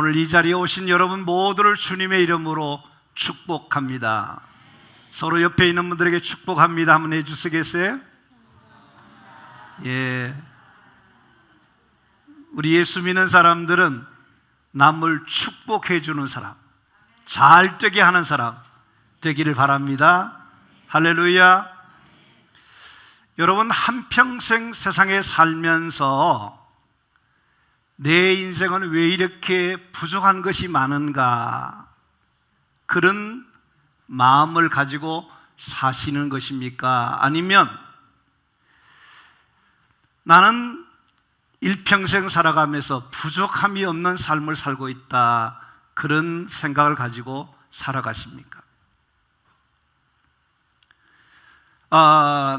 오늘 이 자리에 오신 여러분 모두를 주님의 이름으로 축복합니다. 서로 옆에 있는 분들에게 축복합니다 한번 해주시겠어요? 예. 우리 예수 믿는 사람들은 남을 축복해 주는 사람, 잘 되게 하는 사람 되기를 바랍니다. 할렐루야. 여러분, 한평생 세상에 살면서 내 인생은 왜 이렇게 부족한 것이 많은가, 그런 마음을 가지고 사시는 것입니까? 아니면 나는 일평생 살아가면서 부족함이 없는 삶을 살고 있다, 그런 생각을 가지고 살아가십니까?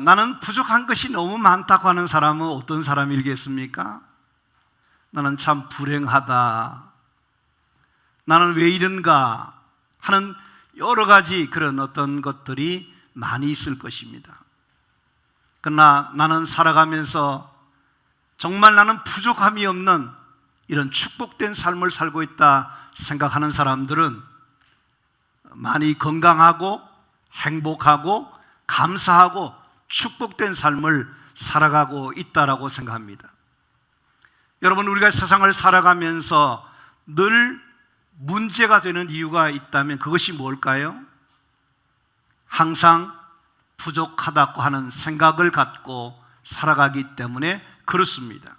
나는 부족한 것이 너무 많다고 하는 사람은 어떤 사람이겠습니까? 나는 참 불행하다, 나는 왜 이런가 하는 여러 가지 그런 어떤 것들이 많이 있을 것입니다. 그러나 나는 살아가면서 정말 나는 부족함이 없는 이런 축복된 삶을 살고 있다 생각하는 사람들은 많이 건강하고 행복하고 감사하고 축복된 삶을 살아가고 있다라고 생각합니다. 여러분, 우리가 세상을 살아가면서 늘 문제가 되는 이유가 있다면 그것이 뭘까요? 항상 부족하다고 하는 생각을 갖고 살아가기 때문에 그렇습니다.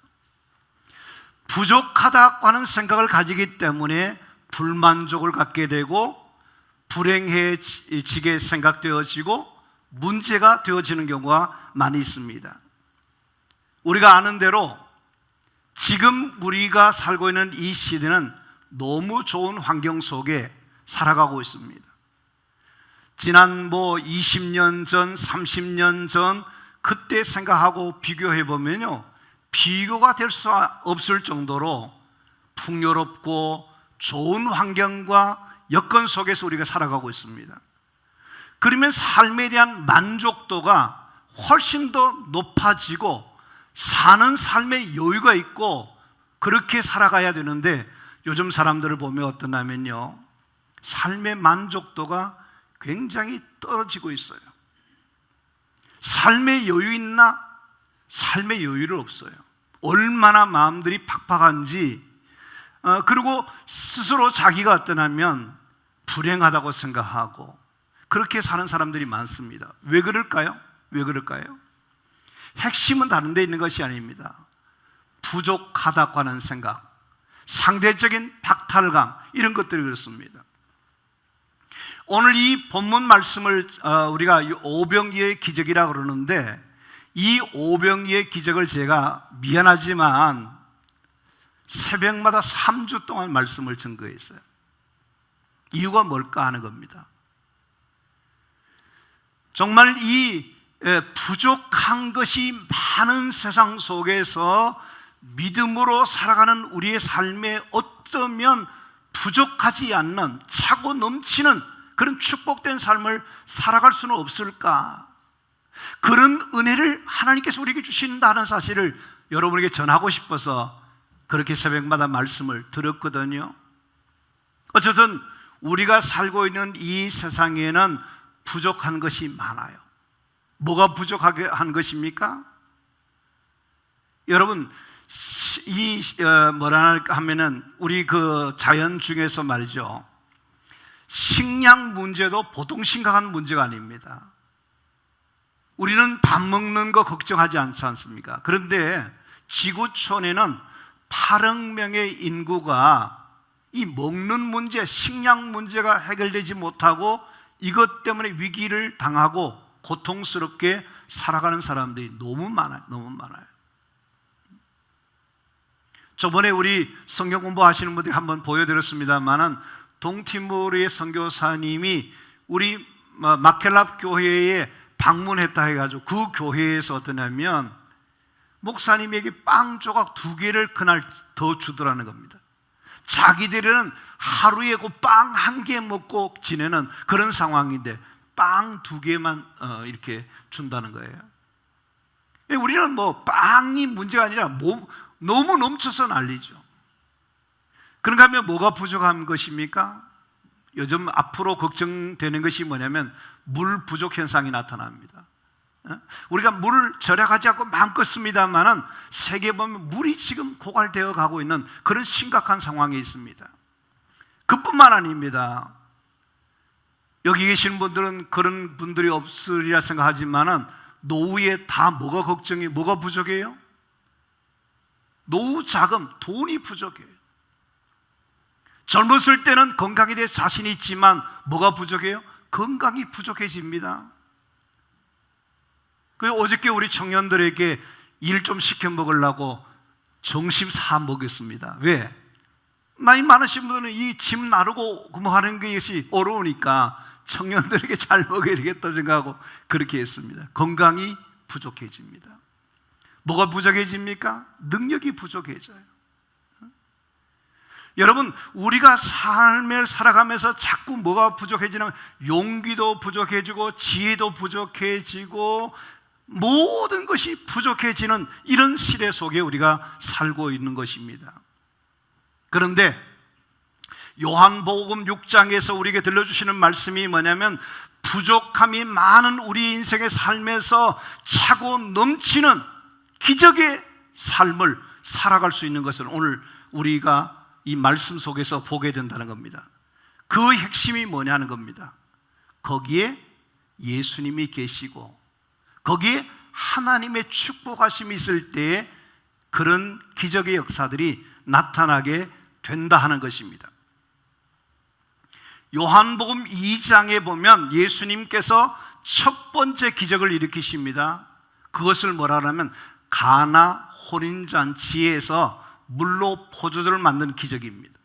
부족하다고 하는 생각을 가지기 때문에 불만족을 갖게 되고 불행해지게 생각되어지고 문제가 되어지는 경우가 많이 있습니다. 우리가 아는 대로 지금 우리가 살고 있는 이 시대는 너무 좋은 환경 속에 살아가고 있습니다. 지난 20년 전, 30년 전 그때 생각하고 비교해 보면요, 비교가 될 수 없을 정도로 풍요롭고 좋은 환경과 여건 속에서 우리가 살아가고 있습니다. 그러면 삶에 대한 만족도가 훨씬 더 높아지고 사는 삶에 여유가 있고 그렇게 살아가야 되는데, 요즘 사람들을 보면 어떠냐면요, 삶의 만족도가 굉장히 떨어지고 있어요. 삶의 여유 있나? 삶의 여유를 없어요. 얼마나 마음들이 팍팍한지, 그리고 스스로 자기가 어떠냐면 불행하다고 생각하고 그렇게 사는 사람들이 많습니다. 왜 그럴까요? 왜 그럴까요? 핵심은 다른 데 있는 것이 아닙니다. 부족하다고 하는 생각, 상대적인 박탈감, 이런 것들이 그렇습니다. 오늘 이 본문 말씀을 우리가 오병이어의 기적이라고 그러는데, 이 오병이어의 기적을 제가 미안하지만 새벽마다 3주 동안 말씀을 증거했어요. 이유가 뭘까 하는 겁니다. 정말 이 부족한 것이 많은 세상 속에서 믿음으로 살아가는 우리의 삶에 어쩌면 부족하지 않는, 차고 넘치는 그런 축복된 삶을 살아갈 수는 없을까? 그런 은혜를 하나님께서 우리에게 주신다는 사실을 여러분에게 전하고 싶어서 그렇게 새벽마다 말씀을 드렸거든요. 어쨌든 우리가 살고 있는 이 세상에는 부족한 것이 많아요. 뭐가 부족하게 한 것입니까? 여러분, 뭐라 하면은 우리 그 자연 중에서 말이죠, 식량 문제도 보통 심각한 문제가 아닙니다. 우리는 밥 먹는 거 걱정하지 않지 않습니까? 그런데 지구촌에는 8억 명의 인구가 이 먹는 문제, 식량 문제가 해결되지 못하고 이것 때문에 위기를 당하고 고통스럽게 살아가는 사람들이 너무 많아요. 너무 많아요. 저번에 우리 성경 공부하시는 분들이 한번 보여드렸습니다만은 동티모르의 선교사님이 우리 마켈랍 교회에 방문했다 해가지고 그 교회에서 어떠냐면 목사님에게 빵 조각 2개를 그날 더 주더라는 겁니다. 자기들은 하루에 그 빵 1개 먹고 지내는 그런 상황인데 빵 2개만 이렇게 준다는 거예요. 우리는 뭐 빵이 문제가 아니라 너무 넘쳐서 난리죠. 그런가 하면 뭐가 부족한 것입니까? 요즘 앞으로 걱정되는 것이 뭐냐면 물 부족 현상이 나타납니다. 우리가 물을 절약하지 않고 마음껏 씁니다만은 세계에 보면 물이 지금 고갈되어 가고 있는 그런 심각한 상황에 있습니다. 그뿐만 아닙니다. 여기 계신 분들은 그런 분들이 없으리라 생각하지만은 노후에 다 뭐가 부족해요? 노후 자금, 돈이 부족해요. 젊었을 때는 건강에 대해 자신이 있지만 뭐가 부족해요? 건강이 부족해집니다. 어저께 우리 청년들에게 일 좀 시켜 먹으려고 점심 사 먹였습니다. 왜? 나이 많으신 분들은 이 짐 나르고 하는 것이 어려우니까 청년들에게 잘 먹여야 되겠다 생각하고 그렇게 했습니다. 건강이 부족해집니다. 뭐가 부족해집니까? 능력이 부족해져요. 여러분, 우리가 삶을 살아가면서 자꾸 뭐가 부족해지냐면 용기도 부족해지고 지혜도 부족해지고 모든 것이 부족해지는 이런 시대 속에 우리가 살고 있는 것입니다. 그런데 요한복음 6장에서 우리에게 들려주시는 말씀이 뭐냐면 부족함이 많은 우리 인생의 삶에서 차고 넘치는 기적의 삶을 살아갈 수 있는 것을 오늘 우리가 이 말씀 속에서 보게 된다는 겁니다. 그 핵심이 뭐냐는 겁니다. 거기에 예수님이 계시고 거기에 하나님의 축복하심이 있을 때에 그런 기적의 역사들이 나타나게 된다 하는 것입니다. 요한복음 2장에 보면 예수님께서 첫 번째 기적을 일으키십니다. 그것을 뭐라 하면 가나 혼인잔치에서 물로 포도주를 만든 기적입니다.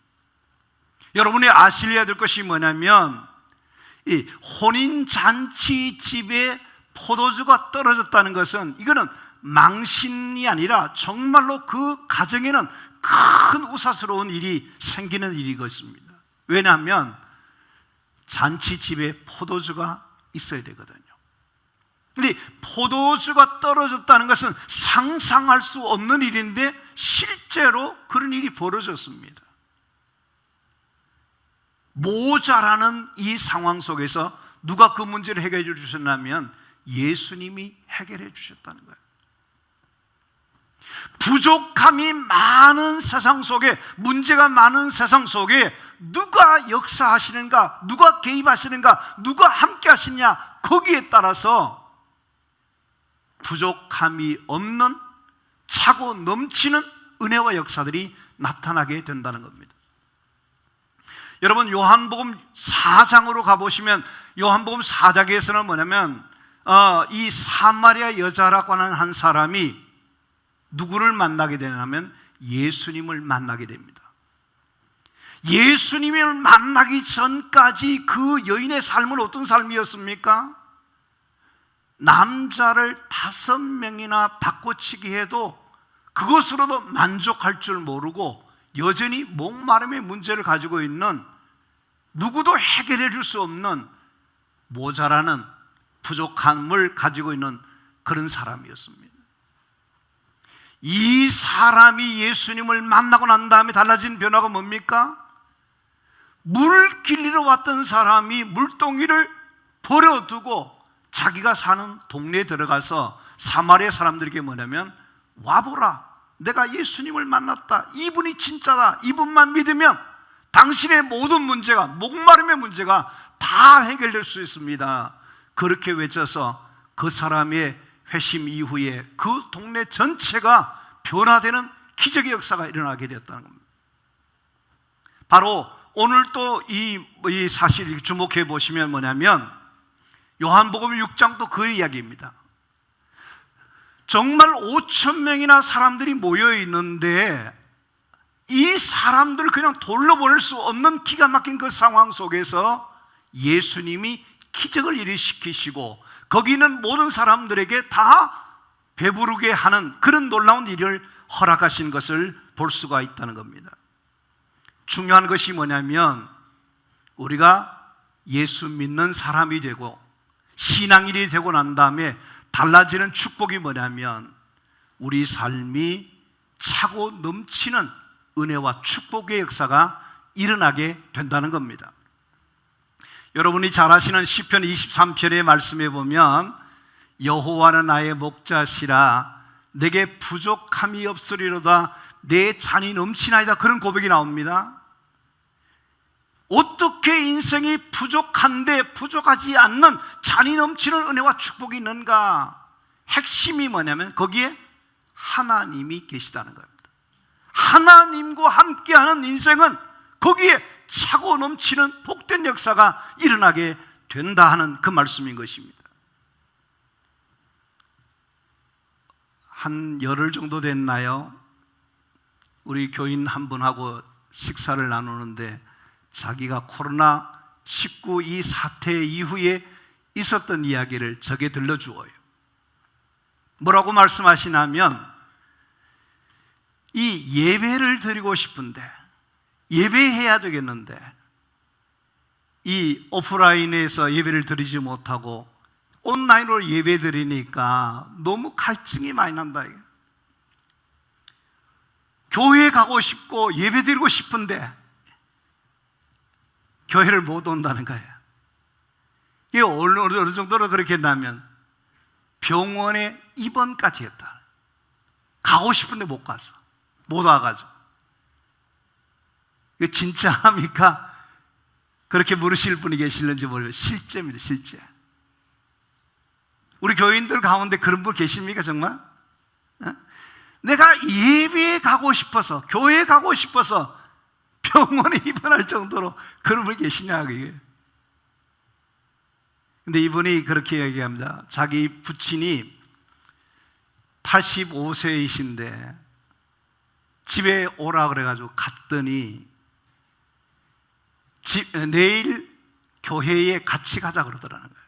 여러분이 아셔야 될 것이 뭐냐면 이 혼인잔치 집에 포도주가 떨어졌다는 것은 이거는 망신이 아니라 정말로 그 가정에는 큰 우사스러운 일이 생기는 일이것입니다. 왜냐하면 잔치집에 포도주가 있어야 되거든요. 근데 포도주가 떨어졌다는 것은 상상할 수 없는 일인데 실제로 그런 일이 벌어졌습니다. 모자라는 이 상황 속에서 누가 그 문제를 해결해 주셨냐면 예수님이 해결해 주셨다는 거예요. 부족함이 많은 세상 속에, 문제가 많은 세상 속에 누가 역사하시는가, 누가 개입하시는가, 누가 함께 하시냐, 거기에 따라서 부족함이 없는 차고 넘치는 은혜와 역사들이 나타나게 된다는 겁니다. 여러분, 요한복음 4장으로 가보시면 요한복음 4장에서는 뭐냐면 이 사마리아 여자라고 하는 한 사람이 누구를 만나게 되냐면 예수님을 만나게 됩니다. 예수님을 만나기 전까지 그 여인의 삶은 어떤 삶이었습니까? 남자를 5명이나 바꿔치기 해도 그것으로도 만족할 줄 모르고 여전히 목마름의 문제를 가지고 있는, 누구도 해결해 줄 수 없는 모자라는 부족함을 가지고 있는 그런 사람이었습니다. 이 사람이 예수님을 만나고 난 다음에 달라진 변화가 뭡니까? 물 길리러 왔던 사람이 물동이를 버려두고 자기가 사는 동네에 들어가서 사마리아 사람들에게 뭐냐면 와보라, 내가 예수님을 만났다, 이분이 진짜다, 이분만 믿으면 당신의 모든 문제가, 목마름의 문제가 다 해결될 수 있습니다. 그렇게 외쳐서 그 사람의 회심 이후에 그 동네 전체가 변화되는 기적의 역사가 일어나게 되었다는 겁니다. 바로 오늘 또 이 사실을 주목해 보시면 뭐냐면 요한복음 6장도 그 이야기입니다. 정말 5,000명이나 사람들이 모여 있는데 이 사람들을 그냥 돌려보낼 수 없는 기가 막힌 그 상황 속에서 예수님이 기적을 일으키시고 거기 있는 모든 사람들에게 다 배부르게 하는 그런 놀라운 일을 허락하신 것을 볼 수가 있다는 겁니다. 중요한 것이 뭐냐면 우리가 예수 믿는 사람이 되고 신앙인이 되고 난 다음에 달라지는 축복이 뭐냐면 우리 삶이 차고 넘치는 은혜와 축복의 역사가 일어나게 된다는 겁니다. 여러분이 잘 아시는 시편 23편의 말씀에 보면 여호와는 나의 목자시라 내게 부족함이 없으리로다 내 잔이 넘치나이다, 그런 고백이 나옵니다. 어떻게 인생이 부족한데 부족하지 않는 잔이 넘치는 은혜와 축복이 있는가? 핵심이 뭐냐면 거기에 하나님이 계시다는 겁니다. 하나님과 함께하는 인생은 거기에 차고 넘치는 복된 역사가 일어나게 된다 하는 그 말씀인 것입니다. 한 열흘 정도 됐나요? 우리 교인 한 분하고 식사를 나누는데 자기가 코로나19 이 사태 이후에 있었던 이야기를 저게 들려주어요. 뭐라고 말씀하시냐면 이 예배를 드리고 싶은데 예배해야 되겠는데 이 오프라인에서 예배를 드리지 못하고 온라인으로 예배 드리니까 너무 갈증이 많이 난다. 교회 가고 싶고 예배 드리고 싶은데 교회를 못 온다는 거예요. 이게 어느 정도로 그렇게 했냐면 병원에 입원까지 했다. 가고 싶은데 못 가서, 못 와가지고. 이거 진짜 합니까? 그렇게 물으실 분이 계실는지 모르겠어요. 실제입니다, 실제. 우리 교인들 가운데 그런 분 계십니까, 정말? 내가 예배에 가고 싶어서, 교회에 가고 싶어서 병원에 입원할 정도로 그런 분이 계시냐, 그게. 근데 이분이 그렇게 얘기합니다. 자기 부친이 85세이신데 집에 오라 그래가지고 갔더니 내일 교회에 같이 가자 그러더라는 거예요.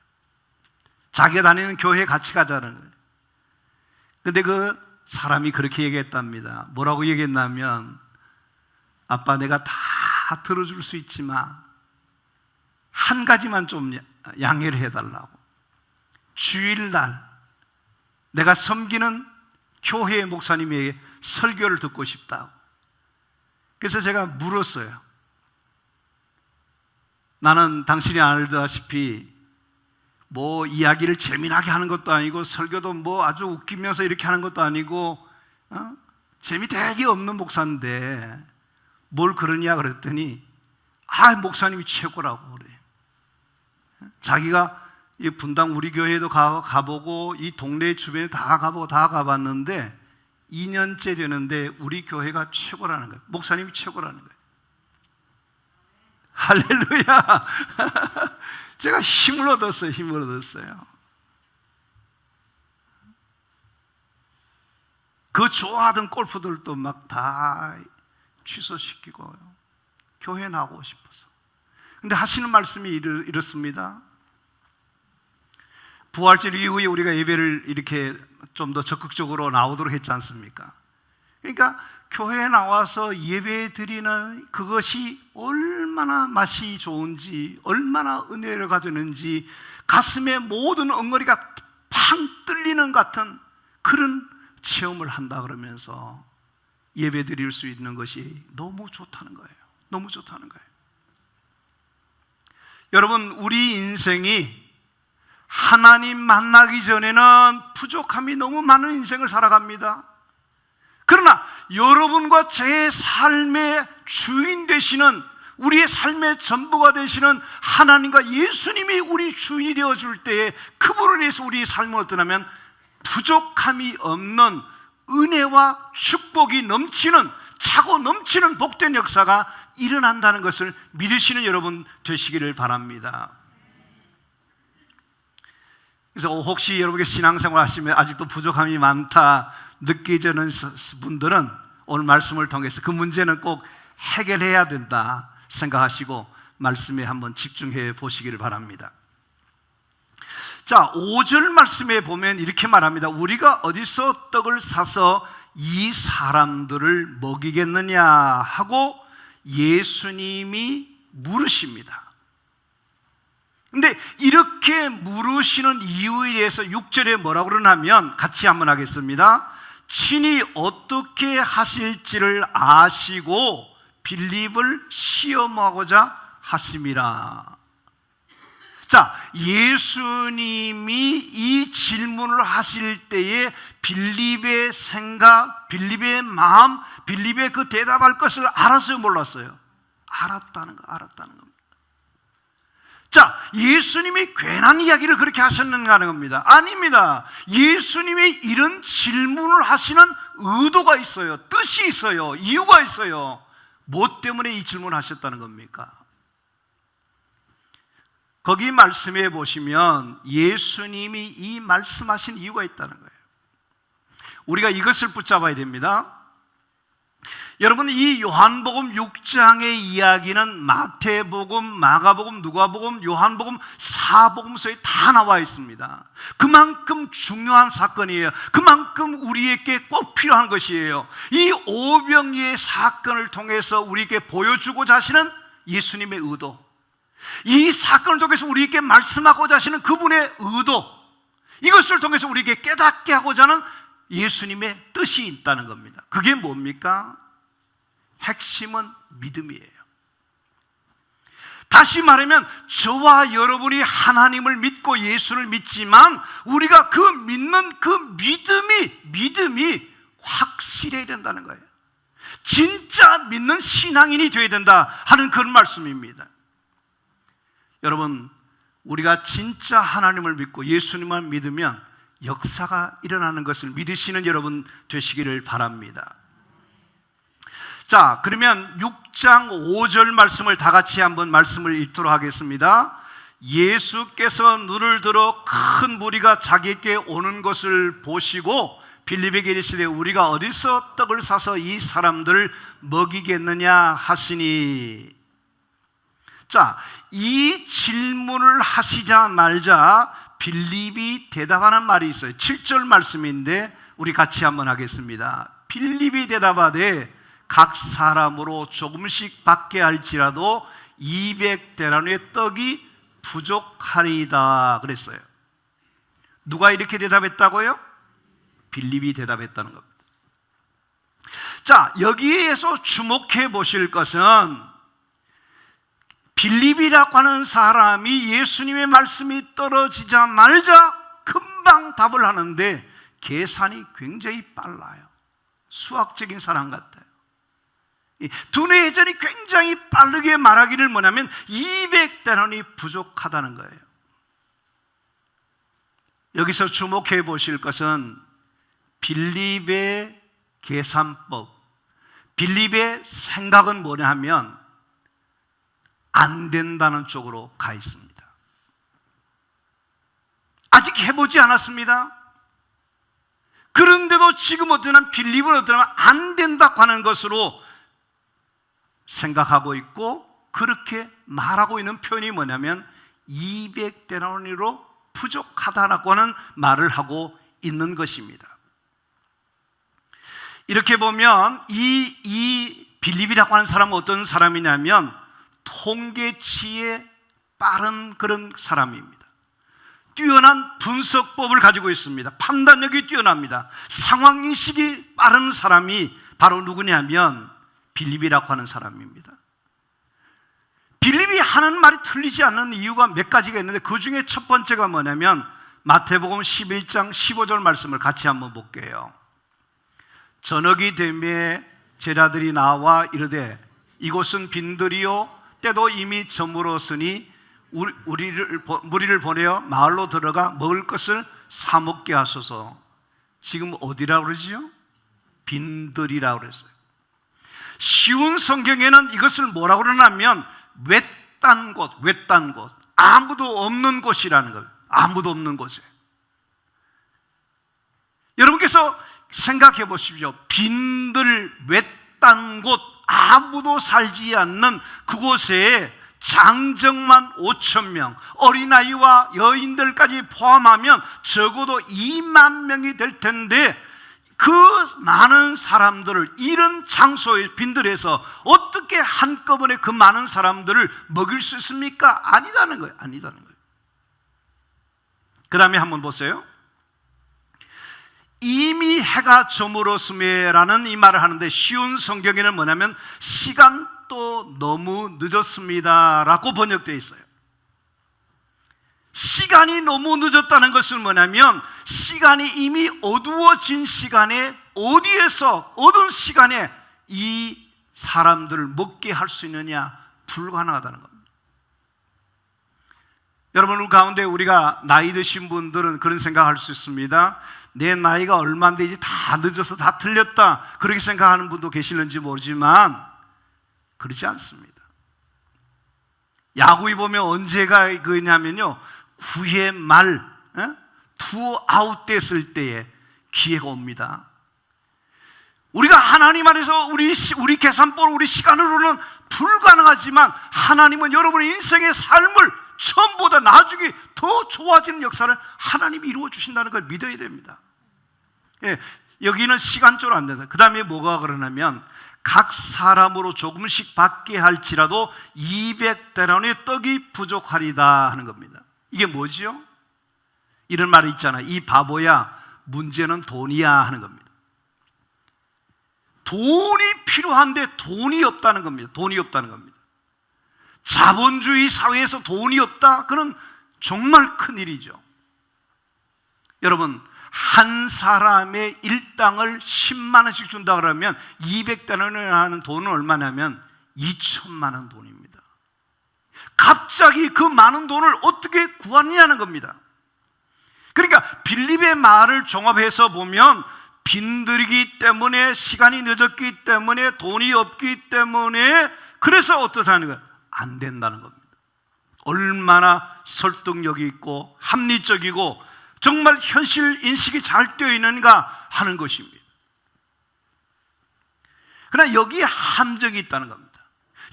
자기가 다니는 교회에 같이 가자는 거예요. 근데 그 사람이 그렇게 얘기했답니다. 뭐라고 얘기했냐면, 아빠 내가 다 들어줄 수 있지만 한 가지만 좀 양해를 해달라고. 주일날 내가 섬기는 교회의 목사님에게 설교를 듣고 싶다고. 그래서 제가 물었어요. 나는 당신이 알다시피 뭐 이야기를 재미나게 하는 것도 아니고 설교도 뭐 아주 웃기면서 이렇게 하는 것도 아니고 재미 되게 없는 목사인데 뭘 그러냐 그랬더니 목사님이 최고라고 그래요. 자기가 이 분당 우리 교회도 가보고 이 동네 주변에 다 가보고 다 가봤는데 2년째 되는데 우리 교회가 최고라는 거예요. 목사님이 최고라는 거예요. 할렐루야. 제가 힘을 얻었어요. 그 좋아하던 골프들도 막 다 취소시키고 교회 나오고 싶어서. 근데 하시는 말씀이 이렇습니다. 부활절 이후에 우리가 예배를 이렇게 좀 더 적극적으로 나오도록 했지 않습니까? 그러니까 교회에 나와서 예배 드리는 그것이 얼마나 맛이 좋은지, 얼마나 은혜를 가지는지 가슴에 모든 엉덩이가 팡 뚫리는 같은 그런 체험을 한다 그러면서 예배 드릴 수 있는 것이 너무 좋다는 거예요. 너무 좋다는 거예요. 여러분, 우리 인생이 하나님 만나기 전에는 부족함이 너무 많은 인생을 살아갑니다. 그러나 여러분과 제 삶의 주인 되시는, 우리의 삶의 전부가 되시는 하나님과 예수님이 우리 주인이 되어줄 때에 그분을 위해서 우리의 삶은 어떠냐면 부족함이 없는 은혜와 축복이 넘치는, 차고 넘치는 복된 역사가 일어난다는 것을 믿으시는 여러분 되시기를 바랍니다. 그래서 혹시 여러분께 신앙생활 하시면 아직도 부족함이 많다 느끼는 분들은 오늘 말씀을 통해서 그 문제는 꼭 해결해야 된다 생각하시고 말씀에 한번 집중해 보시기를 바랍니다. 자, 5절 말씀에 보면 이렇게 말합니다. 우리가 어디서 떡을 사서 이 사람들을 먹이겠느냐 하고 예수님이 물으십니다. 근데 이렇게 물으시는 이유에 대해서 6절에 뭐라고 그러냐면 같이 한번 하겠습니다. 친히 어떻게 하실지를 아시고 빌립을 시험하고자 하심이라. 자, 예수님이 이 질문을 하실 때에 빌립의 생각, 빌립의 마음, 빌립의 그 대답할 것을 알았어요, 몰랐어요? 알았다는 겁니다. 자, 예수님이 괜한 이야기를 그렇게 하셨는가 하는 겁니다. 아닙니다. 예수님이 이런 질문을 하시는 의도가 있어요. 뜻이 있어요. 이유가 있어요. 뭐 때문에 이 질문을 하셨다는 겁니까? 거기 말씀해 보시면 예수님이 이 말씀하신 이유가 있다는 거예요. 우리가 이것을 붙잡아야 됩니다. 여러분, 이 요한복음 6장의 이야기는 마태복음, 마가복음, 누가복음, 요한복음 4복음서에 다 나와 있습니다. 그만큼 중요한 사건이에요. 그만큼 우리에게 꼭 필요한 것이에요. 이 오병이의 사건을 통해서 우리에게 보여주고자 하시는 예수님의 의도, 이 사건을 통해서 우리에게 말씀하고자 하시는 그분의 의도, 이것을 통해서 우리에게 깨닫게 하고자 하는 예수님의 뜻이 있다는 겁니다. 그게 뭡니까? 핵심은 믿음이에요. 다시 말하면 저와 여러분이 하나님을 믿고 예수를 믿지만 우리가 그 믿는 그 믿음이 확실해야 된다는 거예요. 진짜 믿는 신앙인이 되어야 된다 하는 그런 말씀입니다. 여러분, 우리가 진짜 하나님을 믿고 예수님만 믿으면 역사가 일어나는 것을 믿으시는 여러분 되시기를 바랍니다. 자, 그러면 6장 5절 말씀을 다 같이 한번 말씀을 읽도록 하겠습니다. 예수께서 눈을 들어 큰 무리가 자기에게 오는 것을 보시고 빌립에게 이르시되 우리가 어디서 떡을 사서 이 사람들을 먹이겠느냐 하시니. 자, 이 질문을 하시자마자 빌립이 대답하는 말이 있어요. 7절 말씀인데 우리 같이 한번 하겠습니다. 빌립이 대답하되 각 사람으로 조금씩 받게 할지라도 200데나리의 떡이 부족하리이다 그랬어요. 누가 이렇게 대답했다고요? 빌립이 대답했다는 겁니다. 자, 여기에서 주목해 보실 것은 빌립이라고 하는 사람이 예수님의 말씀이 떨어지자 말자 금방 답을 하는데 계산이 굉장히 빨라요. 수학적인 사람 같아요. 두뇌 회전이 굉장히 빠르게 말하기를 뭐냐면 200데나리 부족하다는 거예요. 여기서 주목해 보실 것은 빌립의 계산법, 빌립의 생각은 뭐냐 하면 안 된다는 쪽으로 가 있습니다. 아직 해보지 않았습니다. 그런데도 지금 어떠냐면 빌립은 어떠냐면 안 된다고 하는 것으로 생각하고 있고 그렇게 말하고 있는 표현이 뭐냐면 200데나리로 부족하다라고 하는 말을 하고 있는 것입니다. 이렇게 보면 이 빌립이라고 하는 사람은 어떤 사람이냐면 통계치에 빠른 그런 사람입니다. 뛰어난 분석법을 가지고 있습니다. 판단력이 뛰어납니다. 상황인식이 빠른 사람이 바로 누구냐면 빌립이라고 하는 사람입니다. 빌립이 하는 말이 틀리지 않는 이유가 몇 가지가 있는데 그 중에 첫 번째가 뭐냐면 마태복음 11장 15절 말씀을 같이 한번 볼게요. 저녁이 되매 제자들이 나와 이르되 이곳은 빈들이요 때도 이미 저물었으니 무리를 보내어 마을로 들어가 먹을 것을 사 먹게 하소서. 지금 어디라고 그러지요? 빈들이라고 그랬어요. 쉬운 성경에는 이것을 뭐라고 그러냐면 외딴 곳, 아무도 없는 곳이라는 거예요. 아무도 없는 곳에. 여러분께서 생각해 보십시오. 빈들, 외딴 곳, 아무도 살지 않는 그곳에 장정만 5,000명, 어린아이와 여인들까지 포함하면 적어도 2만 명이 될 텐데 그 많은 사람들을 이런 장소에 빈들에서 어떻게 한꺼번에 그 많은 사람들을 먹일 수 있습니까? 아니다는 거예요. 그 다음에 한번 보세요. 이미 해가 저물었음에라는 이 말을 하는데, 쉬운 성경에는 뭐냐면 시간도 너무 늦었습니다 라고 번역되어 있어요. 시간이 너무 늦었다는 것은 뭐냐면 시간이 이미 어두워진 시간에, 어디에서 어두운 시간에 이 사람들을 먹게 할 수 있느냐, 불가능하다는 겁니다. 여러분 가운데 우리가 나이 드신 분들은 그런 생각할 수 있습니다. 내 나이가 얼마 되지 다 늦어서 다 틀렸다, 그렇게 생각하는 분도 계실는지 모르지만 그렇지 않습니다. 야구에 보면 언제가 그냐면요, 9회 말 투아웃 됐을 때에 기회가 옵니다. 우리가 하나님 안에서 우리 계산법, 우리 시간으로는 불가능하지만 하나님은 여러분의 인생의 삶을 처음보다 나중에 더 좋아지는 역사를 하나님이 이루어 주신다는 걸 믿어야 됩니다. 예, 여기는 시간적으로 안 된다. 그 다음에 뭐가 그러냐면 각 사람으로 조금씩 받게 할지라도 200데나리온의 떡이 부족하리다 하는 겁니다. 이게 뭐지요? 이런 말이 있잖아요. 이 바보야, 문제는 돈이야 하는 겁니다. 돈이 필요한데 돈이 없다는 겁니다. 돈이 없다는 겁니다. 자본주의 사회에서 돈이 없다? 그건 정말 큰일이죠. 여러분, 한 사람의 일당을 10만 원씩 준다 그러면 200데나리온 하는 돈은 얼마냐면 2천만 원 돈입니다. 갑자기 그 많은 돈을 어떻게 구하느냐는 겁니다. 그러니까 빌립의 말을 종합해서 보면 빈들이기 때문에, 시간이 늦었기 때문에, 돈이 없기 때문에, 그래서 어떻다는 거예요? 안 된다는 겁니다. 얼마나 설득력이 있고 합리적이고 정말 현실 인식이 잘 되어 있는가 하는 것입니다. 그러나 여기에 함정이 있다는 겁니다.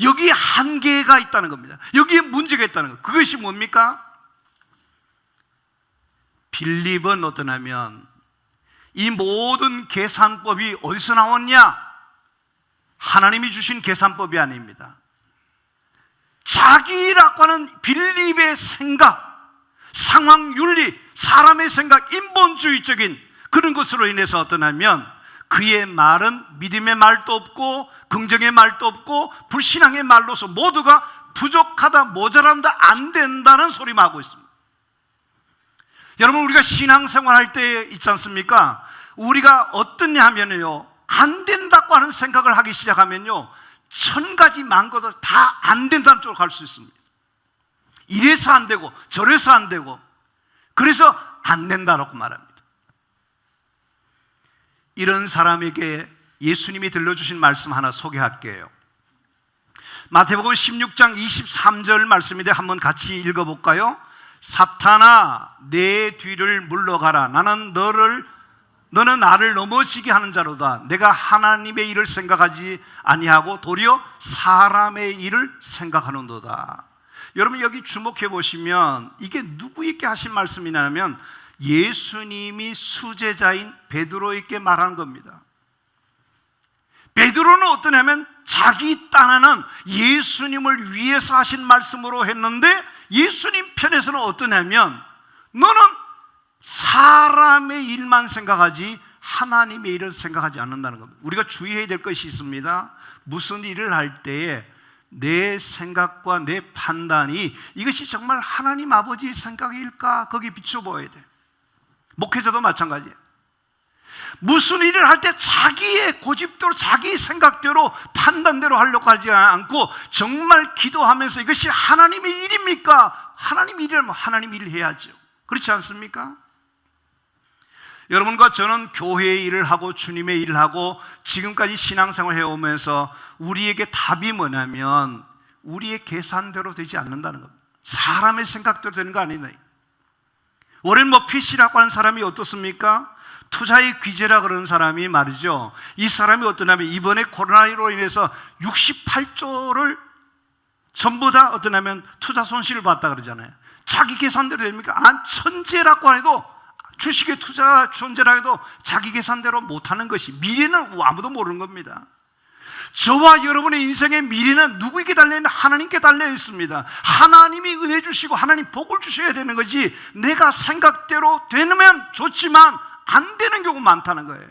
여기에 한계가 있다는 겁니다. 여기에 문제가 있다는 것. 그것이 뭡니까? 빌립은 어떠냐면 이 모든 계산법이 어디서 나왔냐? 하나님이 주신 계산법이 아닙니다. 자기라고 하는 빌립의 생각, 상황 윤리, 사람의 생각, 인본주의적인 그런 것으로 인해서 어떠냐면 그의 말은 믿음의 말도 없고 긍정의 말도 없고 불신앙의 말로서 모두가 부족하다, 모자란다, 안 된다는 소리만 하고 있습니다. 여러분, 우리가 신앙생활 할 때 있지 않습니까? 우리가 어떠냐 하면요, 안 된다고 하는 생각을 하기 시작하면요, 1000가지 만것을 다 안 된다는 쪽으로 갈 수 있습니다. 이래서 안 되고 저래서 안 되고, 그래서 안 된다라고 말합니다. 이런 사람에게 예수님이 들려주신 말씀 하나 소개할게요. 마태복음 16장 23절 말씀인데 한번 같이 읽어볼까요? 사탄아, 내 뒤를 물러가라. 너는 나를 넘어지게 하는 자로다. 내가 하나님의 일을 생각하지 아니하고 도리어 사람의 일을 생각하는도다. 여러분, 여기 주목해 보시면 이게 누구에게 하신 말씀이냐면 예수님이 수제자인 베드로에게 말하는 겁니다. 베드로는 어떠냐면 자기 딴에는 예수님을 위해서 하신 말씀으로 했는데 예수님 편에서는 어떠냐면 너는 사람의 일만 생각하지 하나님의 일을 생각하지 않는다는 겁니다. 우리가 주의해야 될 것이 있습니다. 무슨 일을 할 때에 내 생각과 내 판단이 이것이 정말 하나님 아버지의 생각일까? 거기에 비춰보아야 돼. 목회자도 마찬가지예요. 무슨 일을 할 때 자기의 고집대로, 자기 생각대로, 판단대로 하려고 하지 않고 정말 기도하면서 이것이 하나님의 일입니까? 하나님 일이라면 하나님 일을 해야죠. 그렇지 않습니까? 여러분과 저는 교회의 일을 하고 주님의 일을 하고 지금까지 신앙생활을 해오면서 우리에게 답이 뭐냐면 우리의 계산대로 되지 않는다는 겁니다. 사람의 생각대로 되는 거 아니다. 워렌 버핏이라고 하는 사람이 어떻습니까? 투자의 귀재라 그러는 사람이 말이죠. 이 사람이 어떠냐면 이번에 코로나로 인해서 68조를 전부 다 어떠냐면 투자 손실을 봤다 그러잖아요. 자기 계산대로 됩니까? 천재라고 해도, 주식에 투자 천재라 해도 자기 계산대로 못하는 것이, 미래는 아무도 모르는 겁니다. 저와 여러분의 인생의 미래는 누구에게 달려있나? 하나님께 달려 있습니다. 하나님이 은혜 주시고 하나님 복을 주셔야 되는 거지, 내가 생각대로 되면 좋지만 안 되는 경우가 많다는 거예요.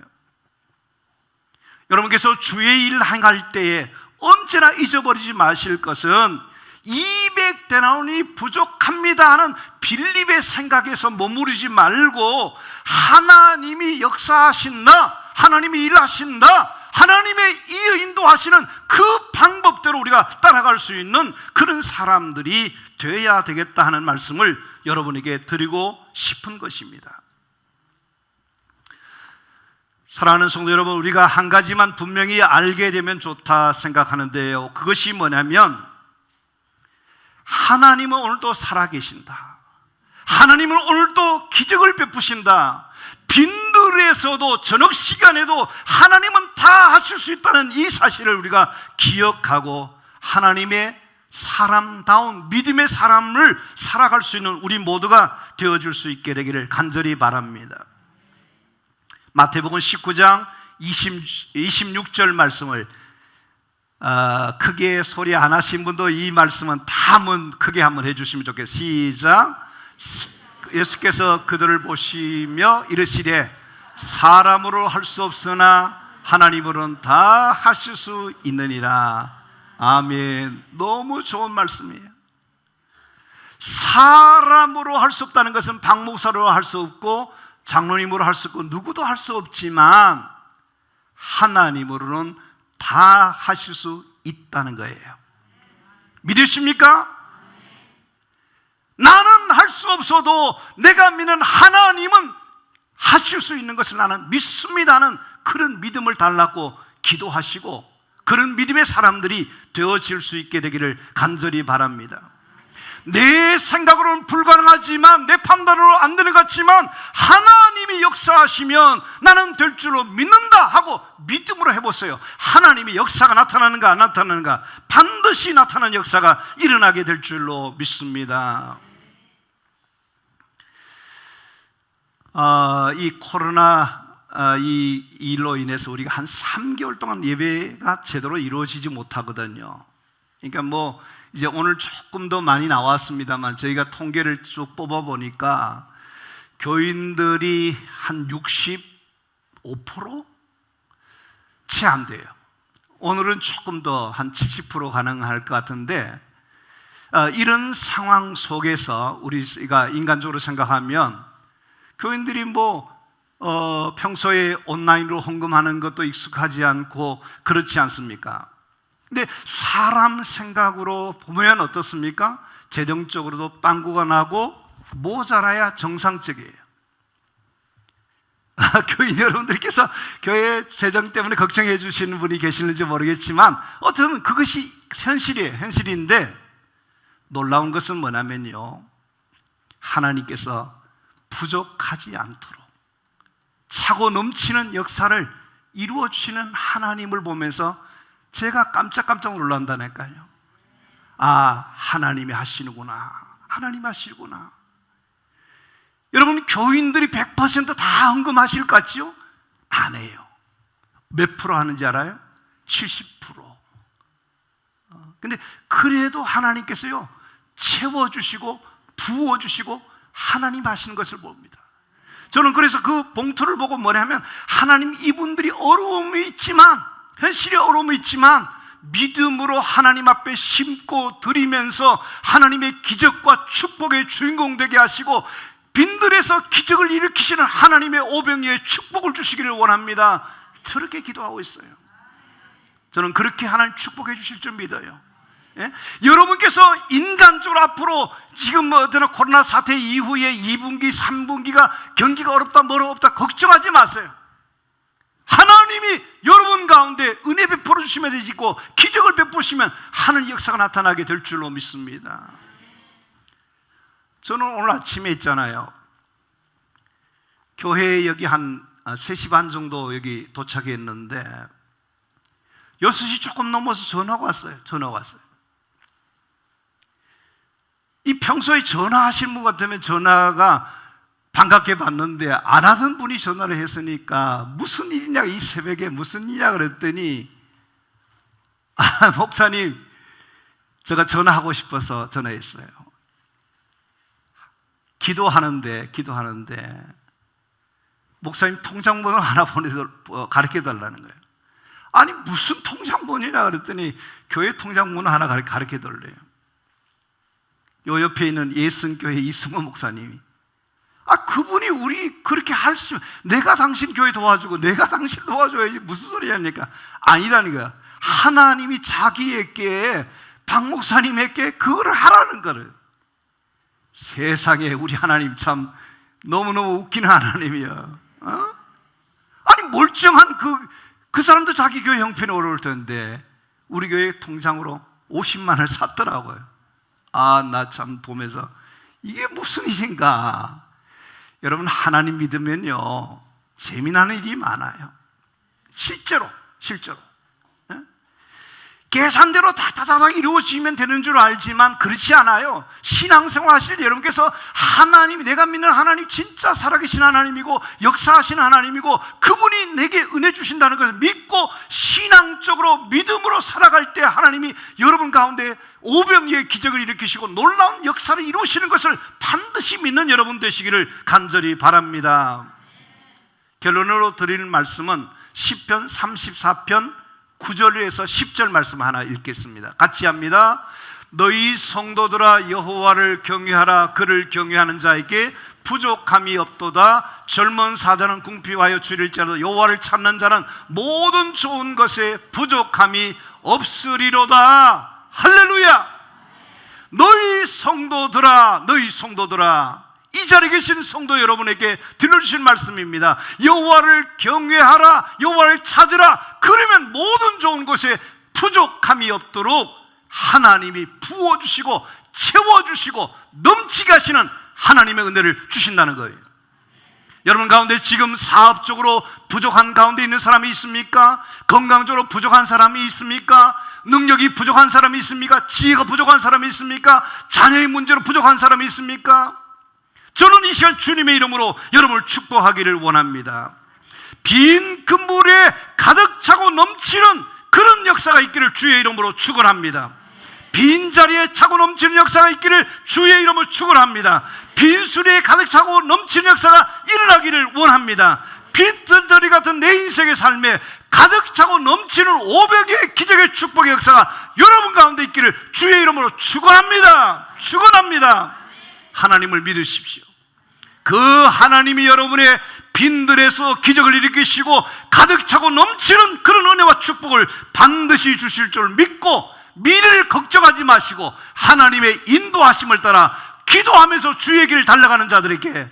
여러분께서 주의 일 행할 때에 언제나 잊어버리지 마실 것은 200데나리온이 부족합니다 하는 빌립의 생각에서 머무르지 말고 하나님이 역사하신다, 하나님이 일하신다, 하나님의 인도하시는 그 방법대로 우리가 따라갈 수 있는 그런 사람들이 되어야 되겠다 하는 말씀을 여러분에게 드리고 싶은 것입니다. 사랑하는 성도 여러분, 우리가 한 가지만 분명히 알게 되면 좋다 생각하는데요, 그것이 뭐냐면 하나님은 오늘도 살아계신다, 하나님은 오늘도 기적을 베푸신다, 빈들에서도 저녁 시간에도 하나님은 다 하실 수 있다는 이 사실을 우리가 기억하고 하나님의 사람다운 믿음의 사람을 살아갈 수 있는 우리 모두가 되어줄 수 있게 되기를 간절히 바랍니다. 마태복음 19장 26절 말씀을 크게 소리 안 하신 분도 이 말씀은 다 한번 크게 한번 해주시면 좋겠습니다. 시작. 예수께서 그들을 보시며 이르시되 사람으로 할 수 없으나 하나님으로는 다 하실 수 있느니라. 아멘. 너무 좋은 말씀이에요. 사람으로 할 수 없다는 것은 박 목사로 할 수 없고 장로님으로 할 수 없고 누구도 할 수 없지만 하나님으로는 다 하실 수 있다는 거예요. 믿으십니까? 나는 할 수 없어도 내가 믿는 하나님은 하실 수 있는 것을 나는 믿습니다는 그런 믿음을 달라고 기도하시고 그런 믿음의 사람들이 되어질 수 있게 되기를 간절히 바랍니다. 내 생각으로는 불가능하지만 내 판단으로 안 되는 것 같지만 하나님이 역사하시면 나는 될 줄로 믿는다 하고 믿음으로 해보세요. 하나님이 역사가 나타나는가 안 나타나는가, 반드시 나타나는 역사가 일어나게 될 줄로 믿습니다. 이 코로나 이 일로 인해서 우리가 한 3개월 동안 예배가 제대로 이루어지지 못하거든요. 그러니까 뭐 이제 오늘 조금 더 많이 나왔습니다만 저희가 통계를 쭉 뽑아보니까 교인들이 한 65% 채 안 돼요. 오늘은 조금 더 한 70% 가능할 것 같은데 이런 상황 속에서 우리가 인간적으로 생각하면 교인들이 평소에 온라인으로 헌금하는 것도 익숙하지 않고 그렇지 않습니까? 근데 사람 생각으로 보면 어떻습니까? 재정적으로도 빵꾸가 나고 모자라야 정상적이에요. 교인 여러분들께서 교회 재정 때문에 걱정해 주시는 분이 계시는지 모르겠지만 어쨌든 그것이 현실이에요. 현실인데 놀라운 것은 뭐냐면요, 하나님께서 부족하지 않도록 차고 넘치는 역사를 이루어 주시는 하나님을 보면서 제가 깜짝깜짝 놀란다니까요. 아, 하나님이 하시는구나, 하나님이 하시구나. 여러분, 교인들이 100% 다 헌금하실 것 같지요? 안 해요. 몇 프로 하는지 알아요? 70%. 근데 그래도 하나님께서요 채워주시고 부어주시고 하나님 하시는 것을 봅니다. 저는 그래서 그 봉투를 보고 뭐냐면, 하나님 이분들이 어려움이 있지만, 현실에 어려움이 있지만 믿음으로 하나님 앞에 심고 드리면서 하나님의 기적과 축복의 주인공 되게 하시고 빈들에서 기적을 일으키시는 하나님의 오병이의 축복을 주시기를 원합니다. 그렇게 기도하고 있어요. 저는 그렇게 하나님 축복해 주실 줄 믿어요. 예? 여러분께서 인간적으로 앞으로 지금 어떤 코로나 사태 이후에 2분기, 3분기가 경기가 어렵다 뭐가 없다 걱정하지 마세요. 하나님이 여러분 가운데 은혜 베풀어 주시면 되지고 기적을 베푸시면 하늘 역사가 나타나게 될 줄로 믿습니다. 저는 오늘 아침에 있잖아요, 교회에 여기 한 3시 반 정도 여기 도착했는데 6시 조금 넘어서 전화가 왔어요. 이 평소에 전화하신 분 같으면 전화가 반갑게 받는데 안 하던 분이 전화를 했으니까 무슨 일이냐, 이 새벽에 무슨 일이냐 그랬더니 목사님, 제가 전화하고 싶어서 전화했어요. 기도하는데 목사님 통장번호 하나 가르쳐 달라는 거예요. 아니 무슨 통장번호냐 그랬더니 교회 통장번호 하나 가르쳐 달래요. 요 옆에 있는 예승교회 이승호 목사님이 그분이 우리 그렇게 할 수, 내가 당신 교회 도와주고 내가 당신 도와줘야지 무슨 소리 합니까? 아니다니까. 하나님이 자기에게 박 목사님에게 그걸 하라는 거를. 세상에 우리 하나님 참 너무너무 웃기는 하나님이야. 아니 멀쩡한 그 사람도 자기 교회 형편이 어려울 텐데 우리 교회 통장으로 50만을 샀더라고요. 나 참 보면서 이게 무슨 일인가. 여러분 하나님 믿으면요 재미나는 일이 많아요. 실제로 계산대로 다다다닥 이루어지면 되는 줄 알지만 그렇지 않아요. 신앙생활 하실 때 여러분께서 하나님, 내가 믿는 하나님 진짜 살아계신 하나님이고 역사하신 하나님이고 그분이 내게 은혜 주신다는 것을 믿고 신앙적으로 믿음으로 살아갈 때 하나님이 여러분 가운데 오병이의 기적을 일으키시고 놀라운 역사를 이루시는 것을 반드시 믿는 여러분 되시기를 간절히 바랍니다. 결론으로 드리는 말씀은 시편 34편 9절에서 10절 말씀 하나 읽겠습니다. 같이 합니다. 너희 성도들아 여호와를 경외하라. 그를 경외하는 자에게 부족함이 없도다. 젊은 사자는 궁핍하여 줄일지라도 여호와를 찾는 자는 모든 좋은 것에 부족함이 없으리로다. 할렐루야. 너희 성도들아 이 자리에 계신 성도 여러분에게 들려주신 말씀입니다. 여호와를 경외하라. 여호와를 찾으라. 그러면 모든 좋은 것에 부족함이 없도록 하나님이 부어주시고 채워주시고 넘치게 하시는 하나님의 은혜를 주신다는 거예요. 여러분 가운데 지금 사업적으로 부족한 가운데 있는 사람이 있습니까? 건강적으로 부족한 사람이 있습니까? 능력이 부족한 사람이 있습니까? 지혜가 부족한 사람이 있습니까? 자녀의 문제로 부족한 사람이 있습니까? 저는 이 시간 주님의 이름으로 여러분을 축복하기를 원합니다. 빈 그물에 가득 차고 넘치는 그런 역사가 있기를 주의 이름으로 축원합니다. 빈 자리에 차고 넘치는 역사가 있기를 주의 이름으로 축원합니다. 빈 수레에 가득 차고 넘치는 역사가 일어나기를 원합니다. 빈털터리 같은 내 인생의 삶에 가득 차고 넘치는 500의 기적의 축복의 역사가 여러분 가운데 있기를 주의 이름으로 축원합니다. 하나님을 믿으십시오. 그 하나님이 여러분의 빈들에서 기적을 일으키시고 가득 차고 넘치는 그런 은혜와 축복을 반드시 주실 줄 믿고 미래를 걱정하지 마시고 하나님의 인도하심을 따라 기도하면서 주의 길을 달려가는 자들에게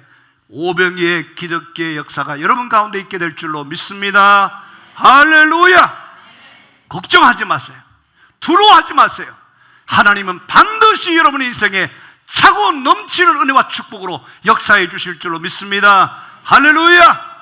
오병이의 기적의 역사가 여러분 가운데 있게 될 줄로 믿습니다. 할렐루야. 걱정하지 마세요. 두려워하지 마세요. 하나님은 반드시 여러분의 인생에 차고 넘치는 은혜와 축복으로 역사해 주실 줄로 믿습니다. 할렐루야.